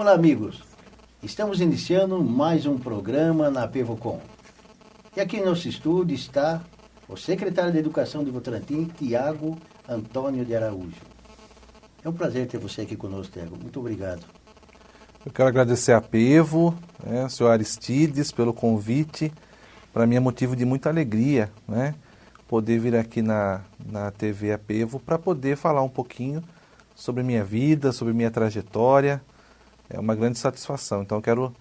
Olá, amigos. Estamos iniciando mais um programa na PevoCom. E aqui no nosso estúdio está o secretário de Educação de Votorantim, Tiago Antônio de Araújo. É um prazer ter você aqui conosco, Tiago. Muito obrigado. Eu quero agradecer a Pevo, o senhor Aristides, pelo convite. Para mim é motivo de muita alegria, poder vir aqui na TV A Pevo para poder falar um pouquinho sobre minha vida, sobre minha trajetória. É uma grande satisfação. Então eu quero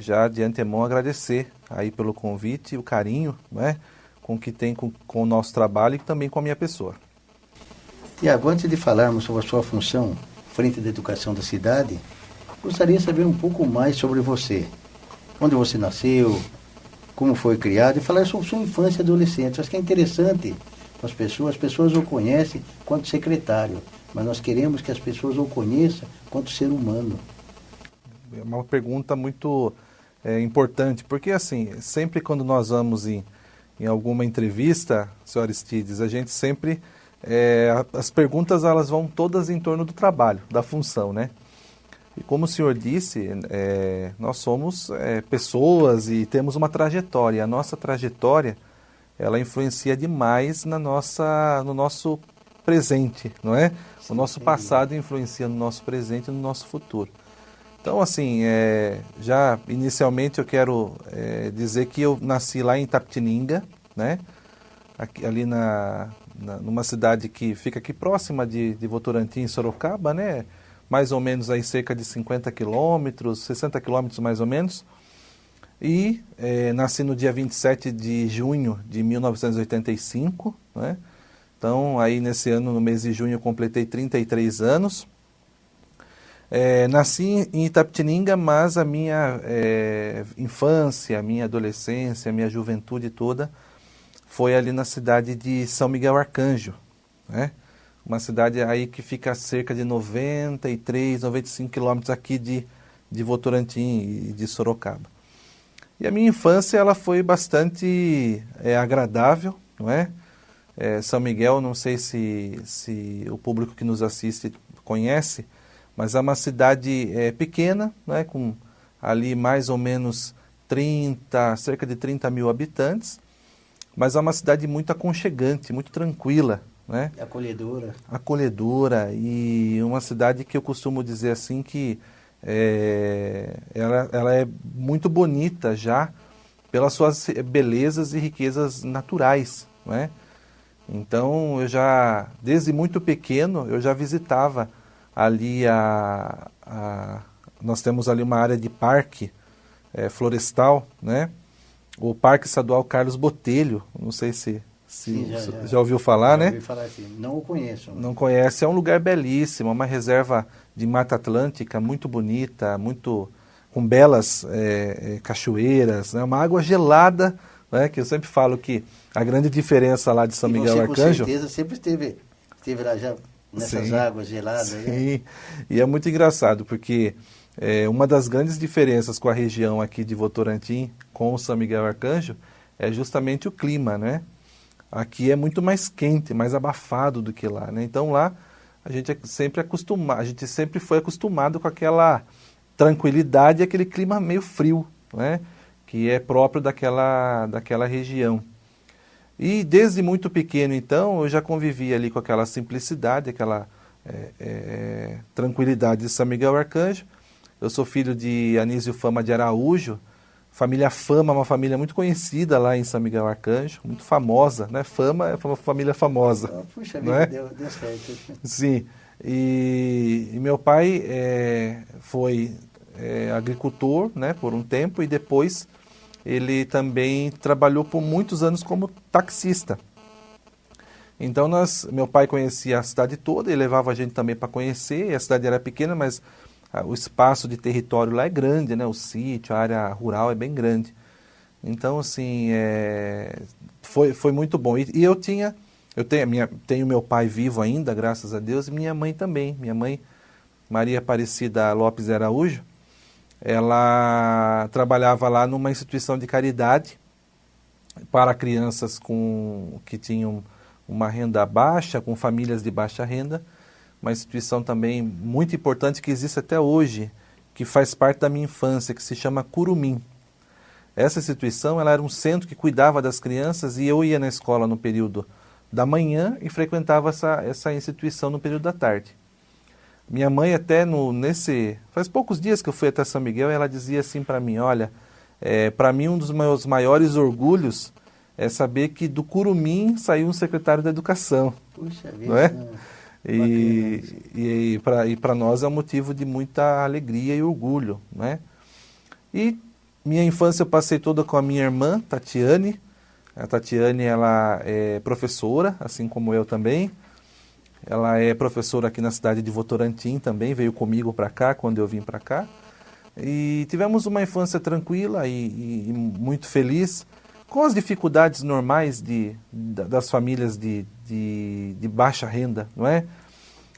já de antemão agradecer aí pelo convite e o carinho com que tem com o nosso trabalho e também com a minha pessoa. Tiago, antes de falarmos sobre a sua função frente da educação da cidade, gostaria de saber um pouco mais sobre você. Onde você nasceu, como foi criado e falar sobre sua infância e adolescência. Acho que é interessante para as pessoas o conhecem quanto secretário, mas nós queremos que as pessoas o conheçam quanto ser humano. É uma pergunta muito importante, porque assim, sempre quando nós vamos em alguma entrevista, senhor Aristides, a gente sempre, as perguntas elas vão todas em torno do trabalho, da função, E como o senhor disse, nós somos pessoas e temos uma trajetória. A nossa trajetória, ela influencia demais no nosso presente, não é? O nosso passado influencia no nosso presente e no nosso futuro. Então, assim, já inicialmente eu quero dizer que eu nasci lá em Itapetininga, ali numa cidade que fica aqui próxima de Votorantim, Sorocaba, mais ou menos aí cerca de 50 quilômetros, 60 quilômetros mais ou menos. E nasci no dia 27 de junho de 1985, Então, aí nesse ano, no mês de junho, eu completei 33 anos. Nasci em Itapetininga, mas a minha infância, a minha adolescência, a minha juventude toda foi ali na cidade de São Miguel Arcanjo, Uma cidade aí que fica a cerca de 93, 95 quilômetros aqui de Votorantim e de Sorocaba. E a minha infância ela foi bastante agradável, São Miguel, não sei se o público que nos assiste conhece, mas é uma cidade pequena, com ali mais ou menos cerca de 30 mil habitantes, mas é uma cidade muito aconchegante, muito tranquila, Acolhedora. Acolhedora, e uma cidade que eu costumo dizer assim que ela é muito bonita já pelas suas belezas e riquezas naturais, Então eu já, desde muito pequeno, eu já visitava ali nós temos ali uma área de parque florestal, O Parque Estadual Carlos Botelho, não sei se Sim, já ouviu falar, Já ouvi falar assim. Não o conheço. Não conhece, é um lugar belíssimo, uma reserva de Mata Atlântica muito bonita, com belas cachoeiras, uma água gelada, que eu sempre falo que a grande diferença lá de São Miguel Arcanjo... com certeza sempre esteve lá já nessas Sim, águas geladas. Sim, e é muito engraçado, porque uma das grandes diferenças com a região aqui de Votorantim, com o São Miguel Arcanjo, é justamente o clima, Aqui é muito mais quente, mais abafado do que lá, Então lá a gente sempre foi acostumado com aquela tranquilidade e aquele clima meio frio, Que é próprio daquela região. E desde muito pequeno, então, eu já convivi ali com aquela simplicidade, aquela tranquilidade de São Miguel Arcanjo. Eu sou filho de Anísio Fama de Araújo. Família Fama, uma família muito conhecida lá em São Miguel Arcanjo, muito famosa, Fama é uma família famosa. Puxa vida, deu certo. Sim, e meu pai foi agricultor, por um tempo, e depois ele também trabalhou por muitos anos como taxista. Então meu pai conhecia a cidade toda e levava a gente também para conhecer, e a cidade era pequena, mas o espaço de território lá é grande, o sítio, a área rural é bem grande. Então, assim, foi muito bom. E eu tenho meu pai vivo ainda, graças a Deus, e minha mãe também. Minha mãe, Maria Aparecida Lopes Araújo, ela trabalhava lá numa instituição de caridade para crianças que tinham uma renda baixa, com famílias de baixa renda, uma instituição também muito importante que existe até hoje, que faz parte da minha infância, que se chama Curumim. Essa instituição, ela era um centro que cuidava das crianças e eu ia na escola no período da manhã e frequentava essa instituição no período da tarde. Minha mãe até faz poucos dias que eu fui até São Miguel, ela dizia assim para mim, olha, para mim um dos meus maiores orgulhos é saber que do Curumim saiu um secretário da Educação. Puxa vida, não é? E para nós é um motivo de muita alegria e orgulho, não é? E minha infância eu passei toda com a minha irmã, Tatiane. A Tatiane, ela é professora, assim como eu também. Ela é professora aqui na cidade de Votorantim também, veio comigo para cá, quando eu vim para cá. E tivemos uma infância tranquila e muito feliz, com as dificuldades normais das famílias de baixa renda, não é?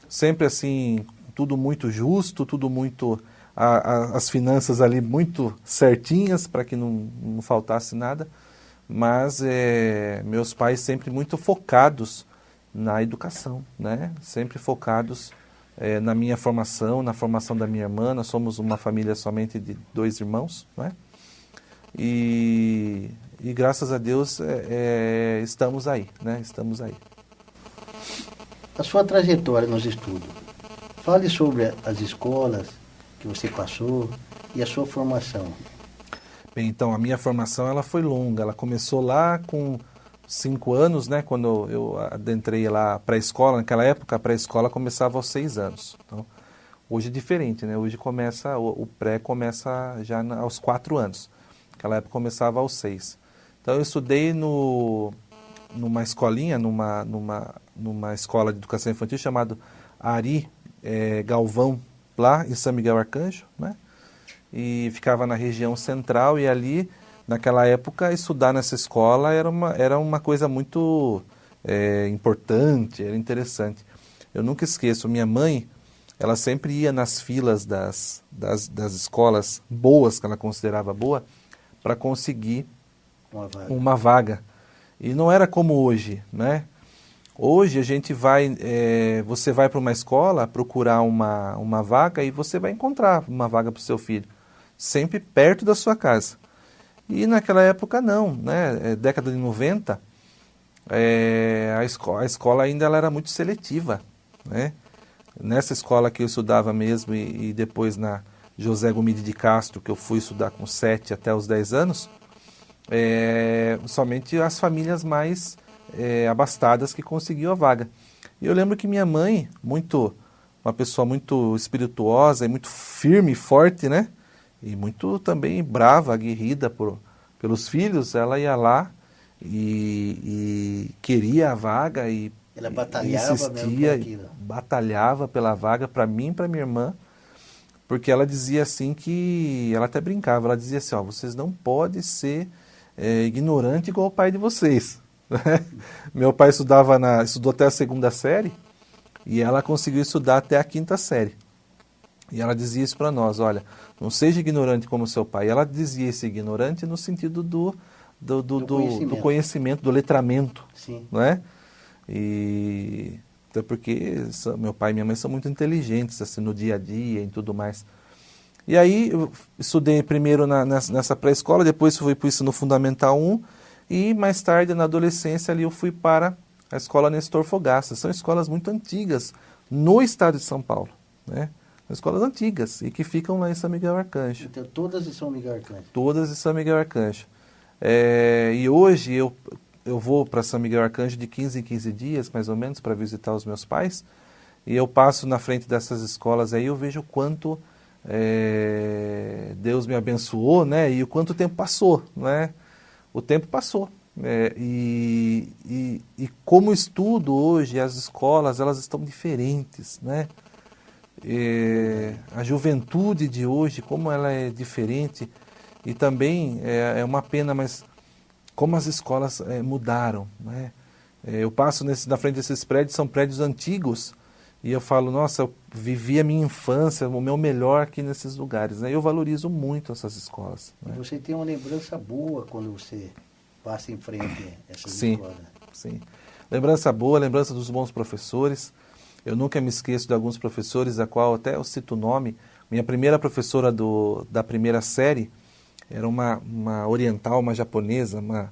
Sempre assim, tudo muito justo, tudo muito... as finanças ali muito certinhas para que não faltasse nada, mas meus pais sempre muito focados na educação, né? Sempre focados na minha formação, na formação da minha irmã. Nós somos uma família somente de 2 irmãos, né? E graças a Deus estamos aí, né? Estamos aí. A sua trajetória nos estudos. Fale sobre as escolas que você passou e a sua formação. Bem, então, a minha formação ela foi longa. Ela começou lá com 5 anos, né? Quando eu adentrei lá pré-escola. Naquela época, a pré-escola começava aos 6 anos. Então, hoje é diferente, né? Hoje o pré começa já aos 4 anos. Naquela época começava aos 6. Então, eu estudei numa escolinha, numa escola de educação infantil chamada Ari Galvão, lá em São Miguel Arcanjo, né? E ficava na região central, e ali, naquela época, estudar nessa escola era uma coisa muito importante, era interessante. Eu nunca esqueço, minha mãe, ela sempre ia nas filas das escolas boas, que ela considerava boa, para conseguir uma vaga. E não era como hoje, né? Hoje a gente você vai para uma escola procurar uma vaga e você vai encontrar uma vaga para o seu filho, sempre perto da sua casa. E naquela época não, né? Década de 90, a escola ainda ela era muito seletiva, né? Nessa escola que eu estudava mesmo e depois na José Gomide de Castro, que eu fui estudar com 7 até os 10 anos, somente as famílias mais abastadas que conseguiam a vaga. E eu lembro que minha mãe, uma pessoa muito espirituosa e muito firme e forte, né? E muito também brava, aguerrida pelos filhos, ela ia lá e queria a vaga e ela batalhava insistia, batalhava pela vaga para mim e para minha irmã, porque ela dizia assim que, ela até brincava, ela dizia assim, ó, vocês não podem ser ignorante igual o pai de vocês. Meu pai estudou até a 2ª série e ela conseguiu estudar até a 5ª série. E ela dizia isso para nós, olha, não seja ignorante como seu pai. E ela dizia esse ignorante no sentido do conhecimento, do letramento. Sim. Não é? E até porque meu pai e minha mãe são muito inteligentes assim, no dia a dia e tudo mais. E aí eu estudei primeiro nessa pré-escola, depois fui para o ensino fundamental 1 e mais tarde na adolescência ali eu fui para a escola Nestor Fogaça. São escolas muito antigas no estado de São Paulo, né? Escolas antigas e que ficam lá em São Miguel Arcanjo. Então, todas em São Miguel Arcanjo? Todas em São Miguel Arcanjo. E hoje eu vou para São Miguel Arcanjo de 15 em 15 dias, mais ou menos, para visitar os meus pais. E eu passo na frente dessas escolas aí, eu vejo o quanto Deus me abençoou, né? E o quanto o tempo passou, né? O tempo passou. E como estudo hoje, as escolas, elas estão diferentes, né? A juventude de hoje, como ela é diferente, e também é uma pena, mas como as escolas mudaram, né? Eu passo na frente desses prédios, são prédios antigos, e eu falo, nossa, eu vivi a minha infância, o meu melhor aqui nesses lugares, né? Eu valorizo muito essas escolas, né? Você tem uma lembrança boa quando você passa em frente a essas escolas? Sim, lembrança boa, lembrança dos bons professores. Eu nunca me esqueço de alguns professores, a qual até eu cito o nome, Minha primeira professora da primeira série era uma oriental, uma japonesa, uma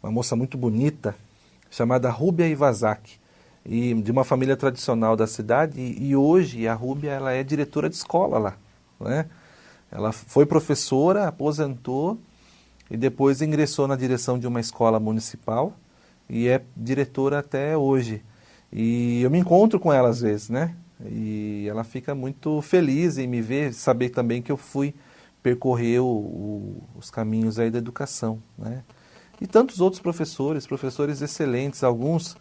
moça muito bonita, chamada Rúbia Iwasaki, e de uma família tradicional da cidade, e hoje a Rúbia ela é diretora de escola lá, né? Ela foi professora, aposentou, e depois ingressou na direção de uma escola municipal, e é diretora até hoje. E eu me encontro com ela às vezes, né? E ela fica muito feliz em me ver, saber também que eu fui percorrer os caminhos aí da educação, né? E tantos outros professores excelentes, alguns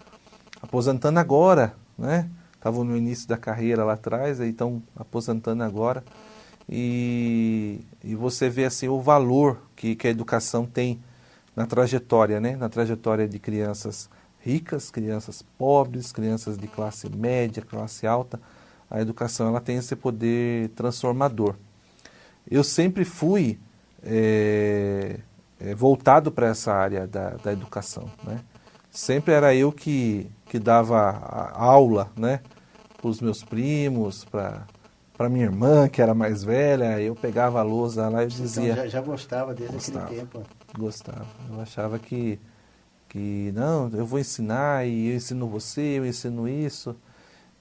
aposentando agora, né? Estavam no início da carreira lá atrás, aí estão aposentando agora. E você vê assim o valor que a educação tem na trajetória, né? Na trajetória de crianças ricas, crianças pobres, crianças de classe média, classe alta. A educação ela tem esse poder transformador. Eu sempre fui voltado para essa área da educação, né? Sempre era eu que dava a aula, né, para os meus primos, para minha irmã, que era mais velha. Eu pegava a lousa lá e dizia... Então já gostava desde aquele tempo? Gostava. Eu achava que não, eu vou ensinar, e eu ensino você, eu ensino isso.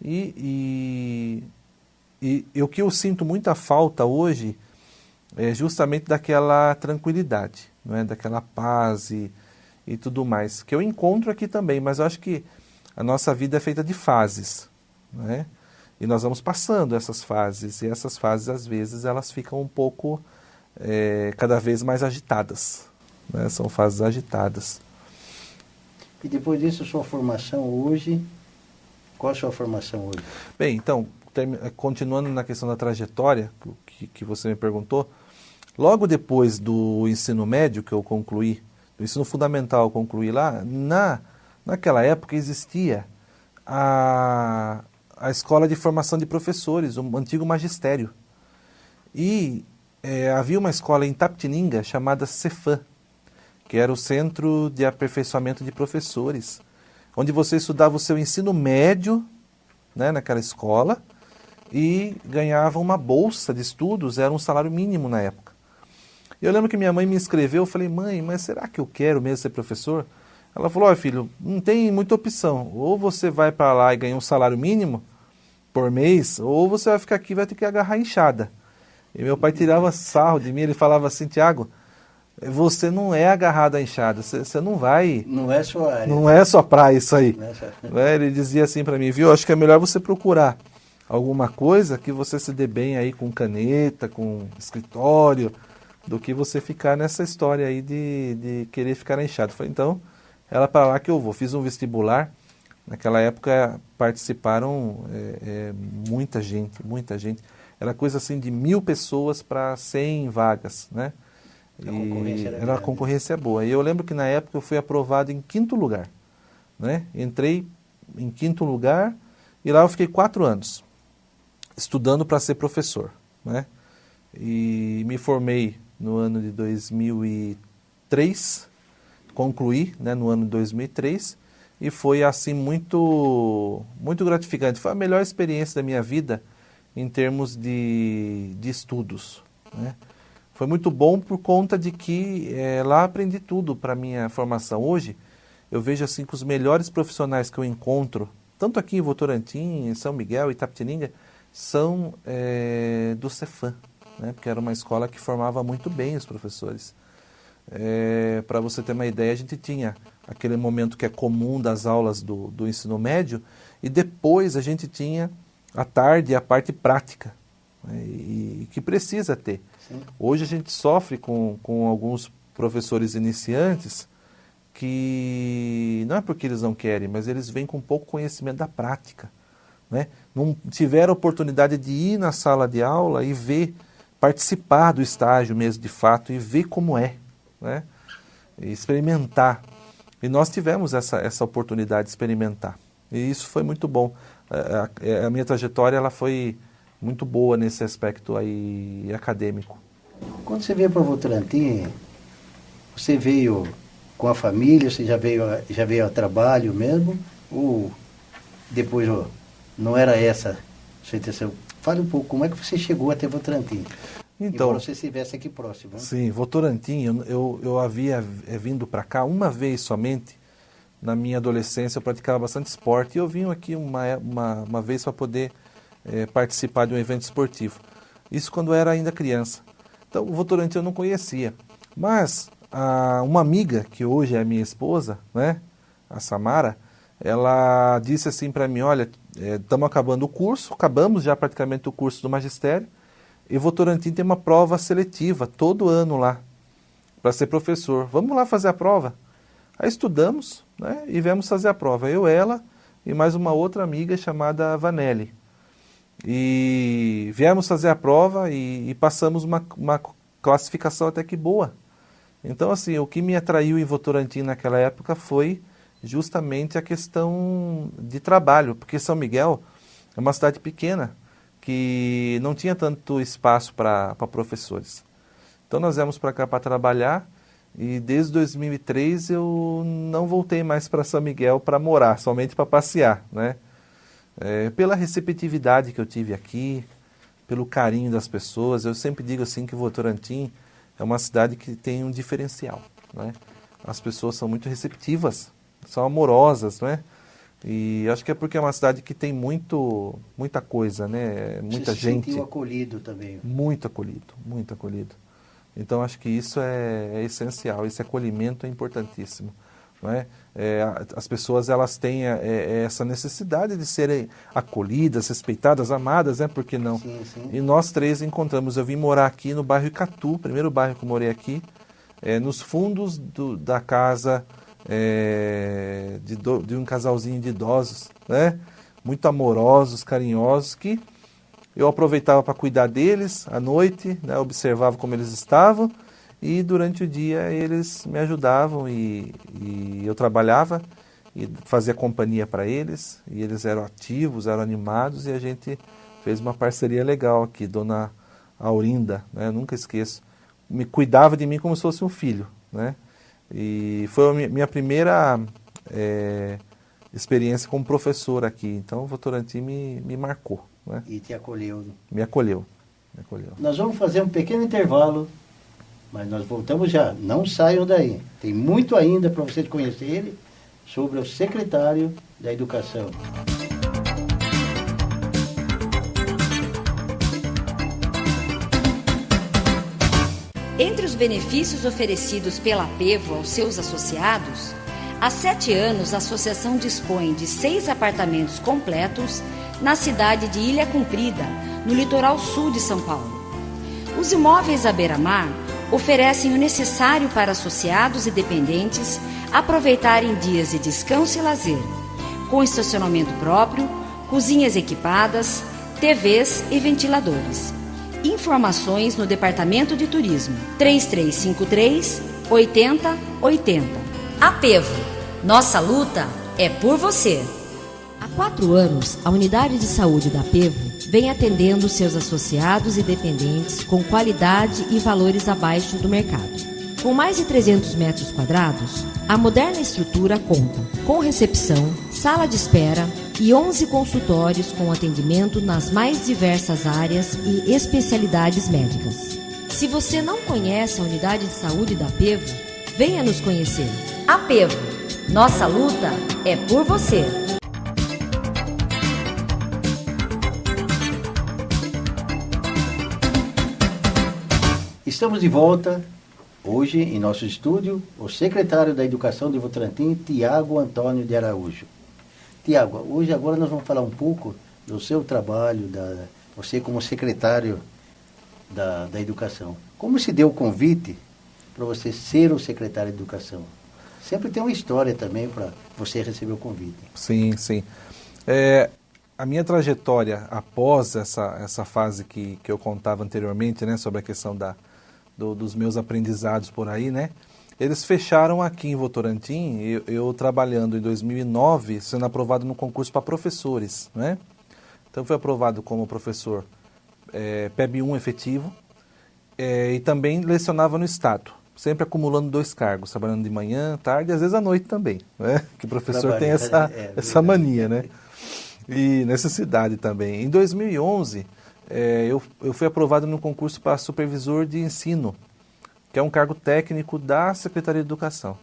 E o que eu sinto muita falta hoje é justamente daquela tranquilidade, não é? Daquela paz e tudo mais, que eu encontro aqui também, mas eu acho que a nossa vida é feita de fases, não é? E nós vamos passando essas fases, e essas fases, às vezes, elas ficam um pouco, cada vez mais agitadas, né? São fases agitadas. E depois disso, sua formação hoje, qual a sua formação hoje? Bem, então, continuando na questão da trajetória, que você me perguntou, logo depois do ensino médio que eu concluí, do ensino fundamental eu concluí lá, naquela época existia a escola de formação de professores, o antigo magistério. E havia uma escola em Itapetininga chamada Cefam, que era o Centro de Aperfeiçoamento de Professores, onde você estudava o seu ensino médio, né, naquela escola, e ganhava uma bolsa de estudos, era um salário mínimo na época. Eu lembro que minha mãe me inscreveu, eu falei, mãe, mas será que eu quero mesmo ser professor? Ela falou, olha filho, não tem muita opção, ou você vai para lá e ganha um salário mínimo por mês, ou você vai ficar aqui e vai ter que agarrar a enxada. E meu pai tirava sarro de mim, ele falava assim, Tiago, você não é agarrado à enxada, você não vai... Não é sua área. Não é sua praia isso aí. Não é sua... Ele dizia assim para mim, viu, acho que é melhor você procurar alguma coisa que você se dê bem aí com caneta, com escritório, do que você ficar nessa história aí de querer ficar na enxada. Eu falei, então, era para lá que eu vou. Fiz um vestibular, naquela época participaram muita gente. Era coisa assim de 1.000 pessoas para 100 vagas, né? Era uma concorrência boa. E eu lembro que na época eu fui aprovado em 5º lugar, né? Entrei em 5º lugar e lá eu fiquei 4 anos estudando para ser professor, né? E me formei no ano de 2003, concluí, né, no ano de 2003, e foi assim muito gratificante. Foi a melhor experiência da minha vida em termos de estudos, né? Foi muito bom por conta de que lá aprendi tudo para a minha formação. Hoje, eu vejo assim que os melhores profissionais que eu encontro, tanto aqui em Votorantim, em São Miguel, Itapetininga, são do Cefam, né? Porque era uma escola que formava muito bem os professores. Para você ter uma ideia, a gente tinha aquele momento que é comum das aulas do ensino médio, e depois a gente tinha à tarde a parte prática, né? E que precisa ter. Sim. Hoje a gente sofre com alguns professores iniciantes que não é porque eles não querem, mas eles vêm com pouco conhecimento da prática, né? Não tiveram oportunidade de ir na sala de aula e ver, participar do estágio mesmo de fato e ver como é, né? E experimentar. E nós tivemos essa oportunidade de experimentar. E isso foi muito bom. A minha trajetória ela foi muito boa nesse aspecto aí acadêmico. Quando você veio para Votorantim, você veio com a família, você já veio a trabalho mesmo? Ou depois não era essa a sua intenção? Fale um pouco, como é que você chegou até Votorantim? Então, embora você estivesse aqui próximo. Né? Sim, Votorantim, eu havia vindo para cá uma vez somente. Na minha adolescência eu praticava bastante esporte e eu vim aqui uma vez para poder participar de um evento esportivo. Isso quando eu era ainda criança. Então, o Votorantim eu não conhecia. Mas uma amiga, que hoje é minha esposa, né, a Samara, ela disse assim para mim, olha, estamos acabando o curso, acabamos já praticamente o curso do magistério, e Votorantim tem uma prova seletiva todo ano lá, para ser professor. Vamos lá fazer a prova? Aí estudamos, né, e viemos fazer a prova. Eu, ela e mais uma outra amiga chamada Vanelli. E viemos fazer a prova e passamos uma classificação até que boa. Então, assim, o que me atraiu em Votorantim naquela época foi justamente a questão de trabalho, porque São Miguel é uma cidade pequena, que não tinha tanto espaço para professores. Então nós viemos para cá para trabalhar e desde 2003 eu não voltei mais para São Miguel para morar, somente para passear, né? Pela receptividade que eu tive aqui, pelo carinho das pessoas, eu sempre digo assim que Votorantim é uma cidade que tem um diferencial, né? As pessoas são muito receptivas, são amorosas, né? E acho que é porque é uma cidade que tem muita coisa, né? Muita gente. Você se sentiu acolhido também? Muito acolhido, muito acolhido. Então acho que isso é essencial, esse acolhimento é importantíssimo, não é? As pessoas elas têm essa necessidade de serem acolhidas, respeitadas, amadas, né? Por que não? Sim, sim. E nós três encontramos. Eu vim morar aqui no bairro Icatu, primeiro bairro que eu morei aqui, nos fundos da casa de um casalzinho de idosos, né? Muito amorosos, carinhosos, que eu aproveitava para cuidar deles à noite, né? Observava como eles estavam e durante o dia eles me ajudavam e eu trabalhava e fazia companhia para eles e eles eram ativos, eram animados e a gente fez uma parceria legal aqui, Dona Aurinda, né? Eu nunca esqueço, me cuidava de mim como se fosse um filho, né? E foi a minha primeira experiência como professor aqui. Então, o Votorantim me marcou. Né? E te acolheu. Me acolheu. Nós vamos fazer um pequeno intervalo, mas nós voltamos já. Não saiam daí. Tem muito ainda para vocês conhecerem sobre o secretário da Educação. Entre os benefícios oferecidos pela Apevo aos seus associados, há 7 anos a associação dispõe de 6 apartamentos completos na cidade de Ilha Comprida, no litoral sul de São Paulo. Os imóveis à beira-mar oferecem o necessário para associados e dependentes aproveitarem dias de descanso e lazer, com estacionamento próprio, cozinhas equipadas, TVs e ventiladores. Informações no Departamento de Turismo 3353-8080. Apevo, nossa luta é por você. Há 4 anos, a Unidade de Saúde da Apevo vem atendendo seus associados e dependentes com qualidade e valores abaixo do mercado. Com mais de 300 metros quadrados, a moderna estrutura conta com recepção, sala de espera e 11 consultórios com atendimento nas mais diversas áreas e especialidades médicas. Se você não conhece a Unidade de Saúde da Apevo, venha nos conhecer. Apevo, nossa luta é por você. Estamos de volta. Hoje, em nosso estúdio, o secretário da Educação de Votorantim, Tiago Antônio de Araújo. Tiago, agora nós vamos falar um pouco do seu trabalho, você como secretário da Educação. Como se deu o convite para você ser o secretário de Educação? Sempre tem uma história também para você receber o convite. Sim, sim. A minha trajetória após essa fase que eu contava anteriormente, né, sobre a questão dos meus aprendizados por aí, né? Eles fecharam aqui em Votorantim, eu trabalhando em 2009, sendo aprovado no concurso para professores, né? Então, fui aprovado como professor PEB 1 efetivo e também lecionava no Estado, sempre acumulando 2 cargos, trabalhando de manhã, tarde e às vezes à noite também, né? Que o professor tem essa mania, né? E necessidade também. Em 2011, eu fui aprovado no concurso para supervisor de ensino, que é um cargo técnico da Secretaria de Educação.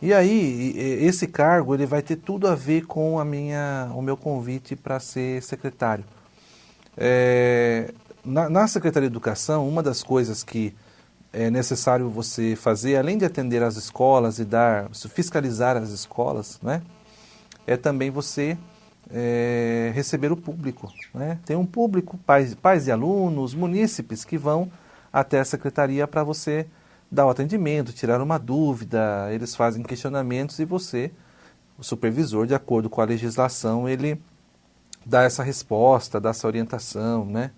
E aí, esse cargo ele vai ter tudo a ver com o meu convite para ser secretário. Na Secretaria de Educação, uma das coisas que é necessário você fazer, além de atender as escolas e fiscalizar as escolas, né, é também você receber o público. Né? Tem um público, pais e alunos, munícipes, que vão até a secretaria para você dar o atendimento, tirar uma dúvida, eles fazem questionamentos e você, o supervisor, de acordo com a legislação, ele dá essa resposta, dá essa orientação, né?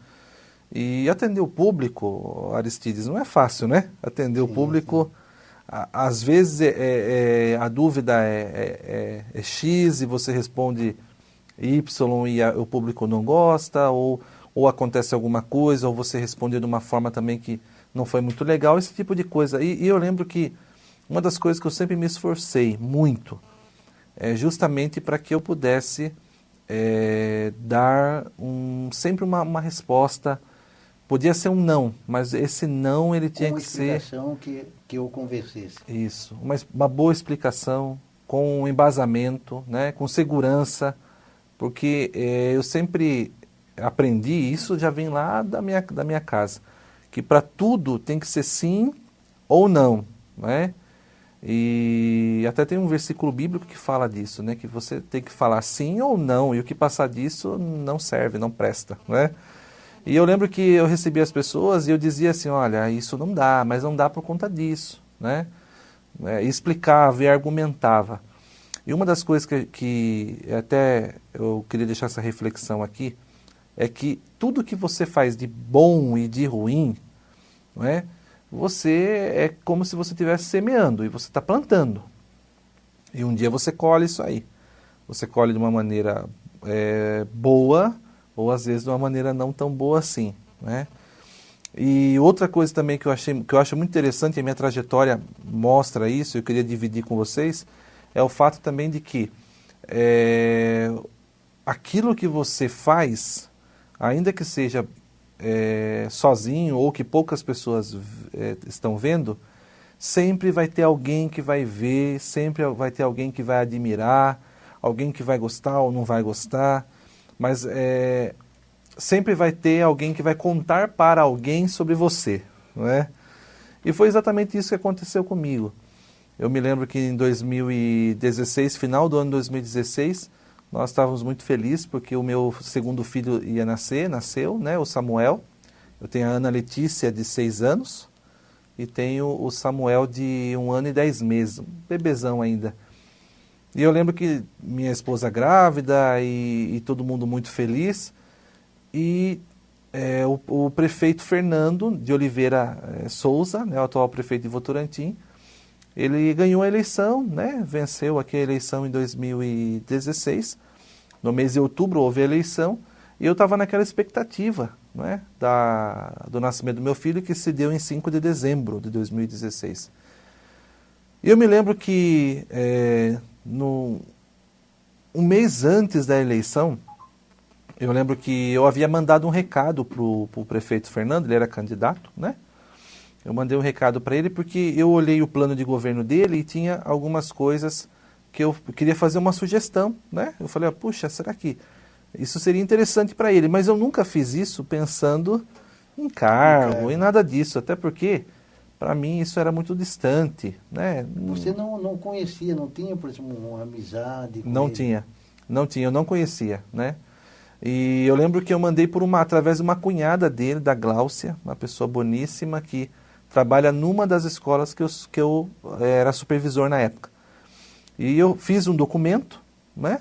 E atender o público, Aristides, não é fácil, né? Atender o público, às vezes a dúvida é X e você responde Y e o público não gosta, ou acontece alguma coisa, ou você responde de uma forma também que não foi muito legal, esse tipo de coisa. E eu lembro que uma das coisas que eu sempre me esforcei muito é justamente para que eu pudesse dar sempre uma resposta. Podia ser um não, mas esse não ele tinha que ser... uma explicação que eu convencesse. Isso, uma boa explicação, com um embasamento, né, com segurança, porque eu sempre aprendi, isso já vem lá da minha casa, que para tudo tem que ser sim ou não, né? E até tem um versículo bíblico que fala disso, né? Que você tem que falar sim ou não, e o que passar disso não serve, não presta, né? E eu lembro que eu recebia as pessoas e eu dizia assim, olha, isso não dá, mas não dá por conta disso, né? E explicava e argumentava. E uma das coisas que até eu queria deixar essa reflexão aqui, é que tudo que você faz de bom e de ruim, não é? Você é como se você estivesse semeando e você está plantando. E um dia você colhe isso aí. Você colhe de uma maneira boa, ou às vezes de uma maneira não tão boa assim, né? E outra coisa também que eu acho muito interessante, e a minha trajetória mostra isso, eu queria dividir com vocês, é o fato também de que aquilo que você faz, ainda que seja sozinho ou que poucas pessoas estão vendo, sempre vai ter alguém que vai ver, sempre vai ter alguém que vai admirar, alguém que vai gostar ou não vai gostar, mas sempre vai ter alguém que vai contar para alguém sobre você, não é? E foi exatamente isso que aconteceu comigo. Eu me lembro que em 2016, final do ano 2016, nós estávamos muito felizes porque o meu segundo filho nasceu, né, o Samuel. Eu tenho a Ana Letícia, de 6 anos, e tenho o Samuel, de 1 ano e 10 meses, um bebezão ainda. E eu lembro que minha esposa grávida e todo mundo muito feliz, e o prefeito Fernando de Oliveira Souza, né, o atual prefeito de Votorantim, ele ganhou a eleição, né, venceu aqui a eleição em 2016, no mês de outubro houve a eleição, e eu estava naquela expectativa, né, do nascimento do meu filho, que se deu em 5 de dezembro de 2016. E eu me lembro que um mês antes da eleição, eu lembro que eu havia mandado um recado para o prefeito Fernando, ele era candidato, né? Eu mandei um recado para ele porque eu olhei o plano de governo dele e tinha algumas coisas que eu queria fazer uma sugestão, né? Eu falei, puxa, será que isso seria interessante para ele? Mas eu nunca fiz isso pensando em cargo, em nada disso, até porque para mim isso era muito distante, né? Você não conhecia, não tinha, por exemplo, uma amizade com Não ele? tinha, eu não conhecia, né? E eu lembro que eu mandei através de uma cunhada dele, da Gláucia, uma pessoa boníssima que trabalha numa das escolas que eu era supervisor na época. E eu fiz um documento, né?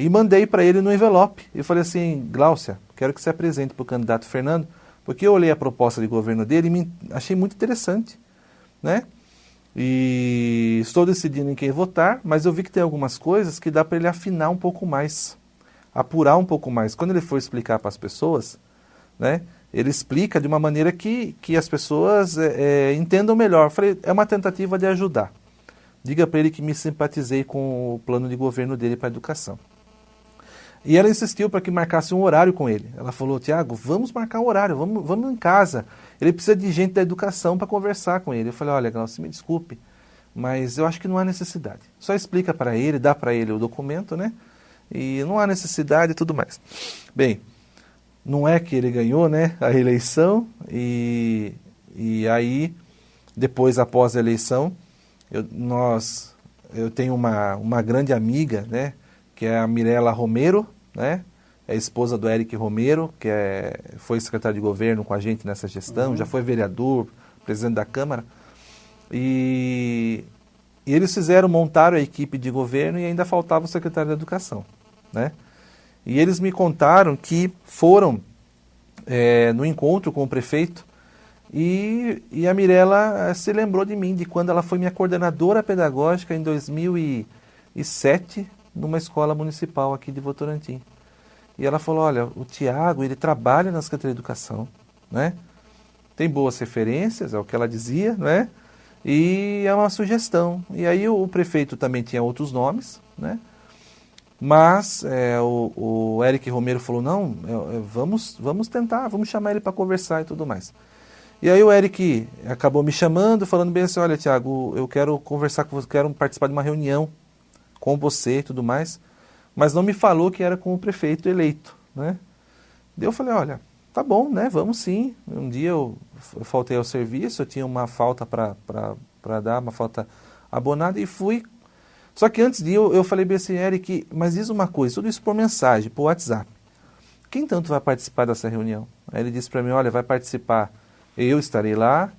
E mandei para ele no envelope. Eu falei assim, Gláucia, quero que você apresente para o candidato Fernando, porque eu olhei a proposta de governo dele e achei muito interessante, né? E estou decidindo em quem votar, mas eu vi que tem algumas coisas que dá para ele afinar um pouco mais, apurar um pouco mais. Quando ele for explicar para as pessoas, né, ele explica de uma maneira que as pessoas entendam melhor. Eu falei, é uma tentativa de ajudar. Diga para ele que me simpatizei com o plano de governo dele para a educação. E ela insistiu para que marcasse um horário com ele. Ela falou, Tiago, vamos marcar um horário, vamos em casa. Ele precisa de gente da educação para conversar com ele. Eu falei, olha, Glaucia, me desculpe, mas eu acho que não há necessidade. Só explica para ele, dá para ele o documento, né? E não há necessidade e tudo mais. Bem, não é que ele ganhou, né, a eleição, e aí, depois, após a eleição, eu tenho uma grande amiga, né, que é a Mirela Romero, né, é a esposa do Eric Romero, que foi secretário de governo com a gente nessa gestão, já foi vereador, presidente da Câmara, e eles montaram a equipe de governo e ainda faltava o secretário de Educação, né, e eles me contaram que foram no encontro com o prefeito e a Mirela se lembrou de mim, de quando ela foi minha coordenadora pedagógica em 2007, numa escola municipal aqui de Votorantim. E ela falou, olha, o Tiago, ele trabalha na Secretaria de Educação, né? Tem boas referências, é o que ela dizia, né? E é uma sugestão. E aí o prefeito também tinha outros nomes, né? Mas o Eric Romero falou, não, vamos tentar, vamos chamar ele para conversar e tudo mais. E aí o Eric acabou me chamando, falando bem assim, olha, Tiago, eu quero conversar com você, quero participar de uma reunião com você e tudo mais, mas não me falou que era com o prefeito eleito, né? Daí eu falei, olha, tá bom, né, vamos sim. Um dia eu faltei ao serviço, eu tinha uma falta para dar, uma falta abonada e fui. Só que antes de eu falei bem assim, Eric, mas diz uma coisa, tudo isso por mensagem, por WhatsApp. Quem tanto vai participar dessa reunião? Aí ele disse para mim, olha, vai participar, eu estarei lá,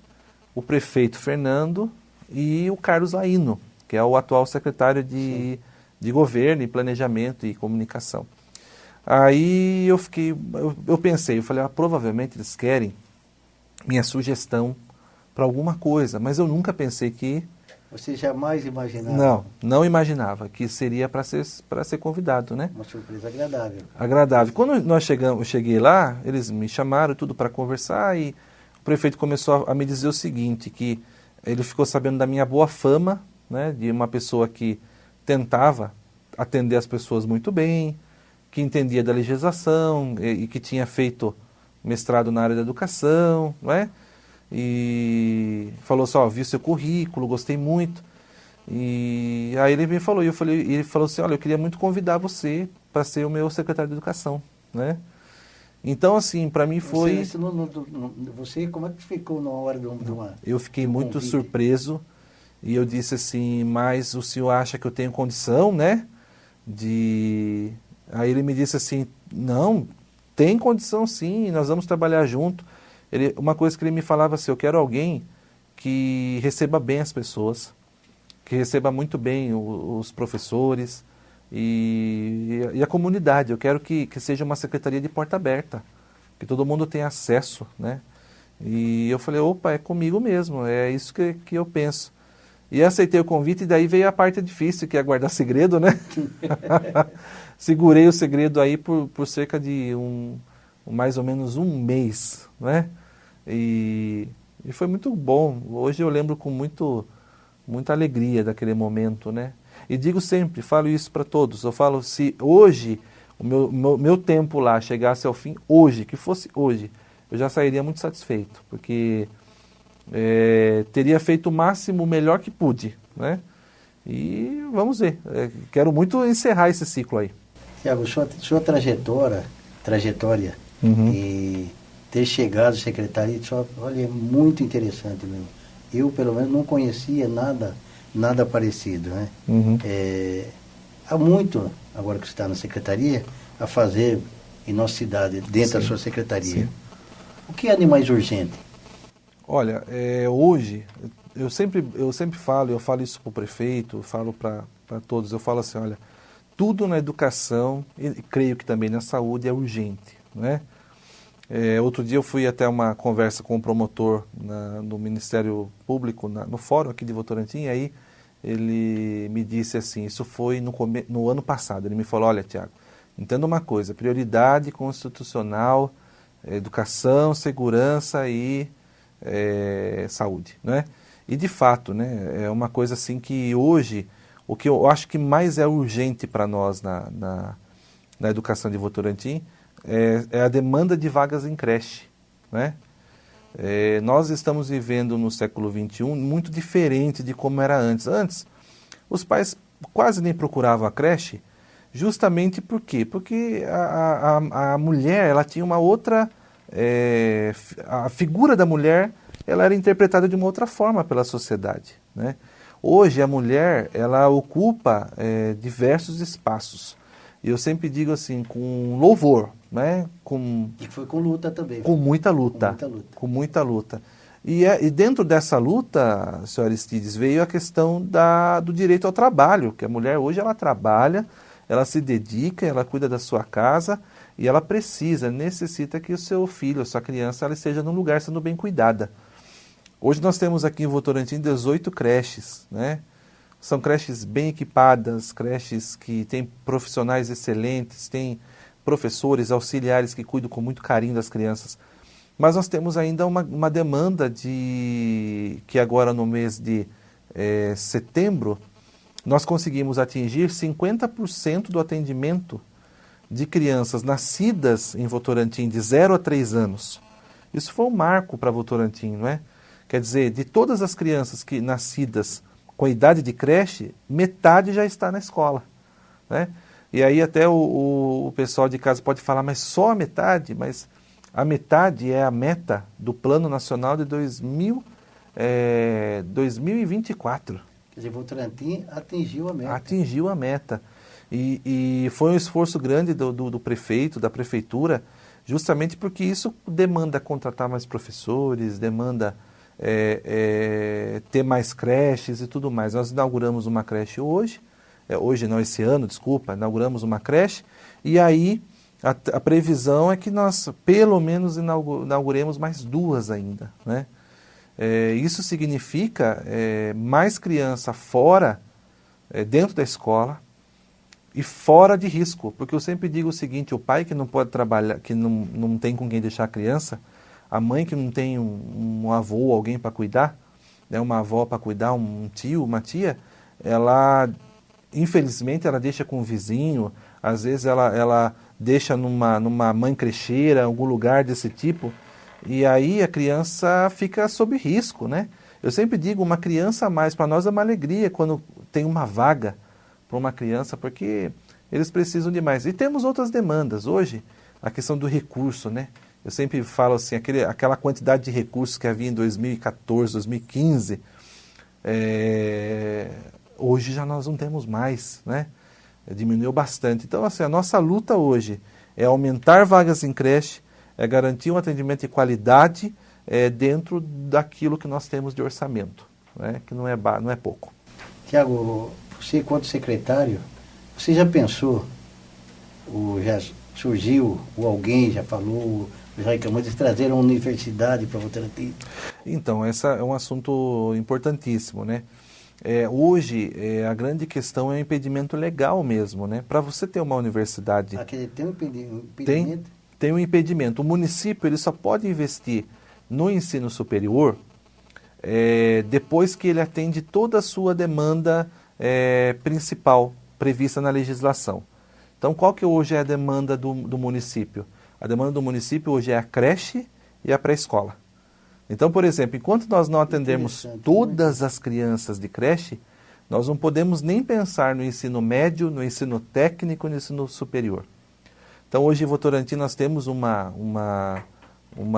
o prefeito Fernando e o Carlos Laino, que é o atual secretário de Governo e Planejamento e Comunicação. Aí eu pensei, eu falei, provavelmente eles querem minha sugestão para alguma coisa, mas eu nunca pensei que... Você jamais imaginava? Não imaginava que seria para ser convidado, né? Uma surpresa agradável. Agradável. Quando eu cheguei lá, eles me chamaram tudo para conversar e o prefeito começou a me dizer o seguinte, que ele ficou sabendo da minha boa fama, né, de uma pessoa que tentava atender as pessoas muito bem, que entendia da legislação e que tinha feito mestrado na área da educação, não é? E falou assim, vi seu currículo, gostei muito. E aí ele me falou, ele falou assim, olha, eu queria muito convidar você para ser o meu secretário de Educação, né? Então, assim, para mim foi... Você, como é que ficou na hora de uma... Eu fiquei muito surpreso e eu disse assim, mas o senhor acha que eu tenho condição, né? Aí ele me disse assim, não, tem condição sim, nós vamos trabalhar junto. Uma coisa que ele me falava assim, eu quero alguém que receba bem as pessoas, que receba muito bem os professores e a comunidade. Eu quero que seja uma secretaria de porta aberta, que todo mundo tenha acesso, né? E eu falei, opa, é comigo mesmo, é isso que eu penso. E aceitei o convite e daí veio a parte difícil, que é guardar segredo, né? Segurei o segredo aí por cerca de mais ou menos um mês, né? E foi muito bom. Hoje eu lembro com muita alegria daquele momento, né? E digo sempre, falo isso para todos, eu falo, se hoje o meu tempo lá chegasse ao fim, hoje, que fosse hoje, eu já sairia muito satisfeito, porque teria feito o máximo, o melhor que pude, né? E vamos ver, quero muito encerrar esse ciclo aí. Tiago, sua trajetória e ter chegado à secretaria, olha, é muito interessante mesmo. Eu, pelo menos, não conhecia nada parecido, né? Há muito, agora que você está na secretaria, a fazer em nossa cidade, dentro da sua secretaria. Sim. O que é de mais urgente? Olha, hoje, eu sempre falo, eu falo isso para o prefeito, eu falo para todos, eu falo assim, olha, tudo na educação, e creio que também na saúde, é urgente, né? Outro dia eu fui até uma conversa com um promotor no Ministério Público, no fórum aqui de Votorantim, e aí ele me disse assim, isso foi no ano passado, ele me falou, olha, Tiago, entenda uma coisa, prioridade constitucional, educação, segurança e saúde, né? E de fato, né, é uma coisa assim que hoje, o que eu acho que mais é urgente para nós na educação de Votorantim é a demanda de vagas em creche, né? Nós estamos vivendo no século XXI muito diferente de como era antes. Antes, os pais quase nem procuravam a creche, justamente por quê? Porque a mulher, ela tinha uma outra... a figura da mulher, ela era interpretada de uma outra forma pela sociedade, né? Hoje, a mulher, ela ocupa diversos espaços. E eu sempre digo assim, com louvor, né? E foi com luta também. Com muita luta. Com muita luta. E dentro dessa luta, senhor Aristides, veio a questão do direito ao trabalho, que a mulher hoje ela trabalha, ela se dedica, ela cuida da sua casa e ela necessita que o seu filho, a sua criança, ela esteja num lugar sendo bem cuidada. Hoje nós temos aqui em Votorantim 18 creches, né? São creches bem equipadas, creches que têm profissionais excelentes, têm professores, auxiliares que cuidam com muito carinho das crianças. Mas nós temos ainda uma demanda que agora no mês de setembro, nós conseguimos atingir 50% do atendimento de crianças nascidas em Votorantim de 0 a 3 anos. Isso foi um marco para Votorantim, não é? Quer dizer, de todas as crianças nascidas com idade de creche, metade já está na escola, né? E aí até o pessoal de casa pode falar, mas só a metade? Mas a metade é a meta do Plano Nacional de 2024. Quer dizer, Votorantim atingiu a meta. Atingiu a meta. E foi um esforço grande do prefeito, da prefeitura, justamente porque isso demanda contratar mais professores, demanda ter mais creches e tudo mais. Nós inauguramos uma creche hoje, esse ano, desculpa, inauguramos uma creche, e aí a previsão é que nós pelo menos inauguremos mais 2 ainda, né? Isso significa mais criança fora, dentro da escola, e fora de risco, porque eu sempre digo o seguinte, o pai que não pode trabalhar, que não tem com quem deixar a criança, a mãe que não tem um avô, alguém para cuidar, né, uma avó para cuidar, um tio, uma tia, ela, infelizmente, ela deixa com o vizinho, às vezes ela deixa numa mãe crecheira, algum lugar desse tipo, e aí a criança fica sob risco, né? Eu sempre digo, uma criança a mais, para nós é uma alegria quando tem uma vaga para uma criança, porque eles precisam de mais. E temos outras demandas. Hoje, a questão do recurso, né? Eu sempre falo assim, aquela quantidade de recursos que havia em 2014, 2015, hoje já nós não temos mais, né? Diminuiu bastante. Então, assim, a nossa luta hoje é aumentar vagas em creche, é garantir um atendimento de qualidade dentro daquilo que nós temos de orçamento, né? Que não é pouco. Tiago, você, enquanto secretário, você já pensou, já surgiu, ou alguém já falou, já reclamou de trazer uma universidade para Votorantim? Então, esse é um assunto importantíssimo, né? Hoje, a grande questão é o impedimento legal mesmo, né? Para você ter uma universidade... Tem um impedimento? Tem um impedimento. O município ele só pode investir no ensino superior depois que ele atende toda a sua demanda principal prevista na legislação. Então, qual que hoje é a demanda do município? A demanda do município hoje é a creche e a pré-escola. Então, por exemplo, enquanto nós não atendermos todas as crianças de creche, nós não podemos nem pensar no ensino médio, no ensino técnico, no ensino superior. Então, hoje em Votorantim nós temos uma